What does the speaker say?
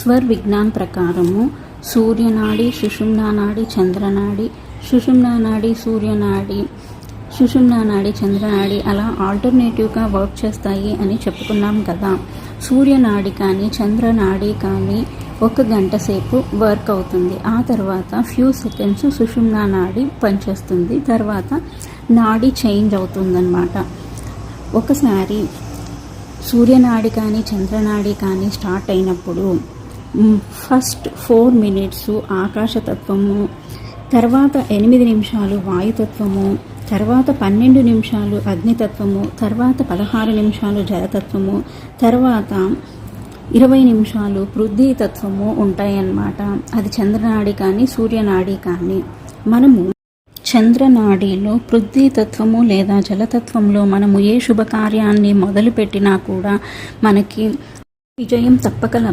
స్వర్ విజ్ఞాన్ ప్రకారము సూర్యనాడి, సుషుమ్నా నాడి, చంద్రనాడి, సుషుమ్నా నాడి, సూర్యనాడి, సుషుమ్నా నాడి, చంద్రనాడి అలా ఆల్టర్నేటివ్గా వర్క్ చేస్తాయి అని చెప్పుకున్నాం కదా. సూర్యనాడి కానీ చంద్రనాడి కానీ 1 గంట సేపు వర్క్ అవుతుంది. ఆ తర్వాత ఫ్యూ సెకండ్స్ సుషుమ్నా నాడి పనిచేస్తుంది. తర్వాత నాడి చేంజ్ అవుతుందన్నమాట. ఒకసారి సూర్యనాడి కానీ చంద్రనాడి కానీ స్టార్ట్ అయినప్పుడు ఫస్ట్ 4 minutes ఆకాశతత్వము, తర్వాత 8 నిమిషాలు వాయుతత్వము, తర్వాత 12 నిమిషాలు అగ్నితత్వము, తర్వాత 16 నిమిషాలు జలతత్వము, తర్వాత 20 నిమిషాలు పృథ్వీ తత్వము ఉంటాయన్నమాట. అది చంద్రనాడి కానీ సూర్యనాడి కానీ. మనము చంద్రనాడిలో పృథ్వీ తత్వము లేదా జలతత్వంలో మనము ఏ శుభకార్యాన్ని మొదలుపెట్టినా కూడా మనకి విజయం తప్పక లభిస్తుంది.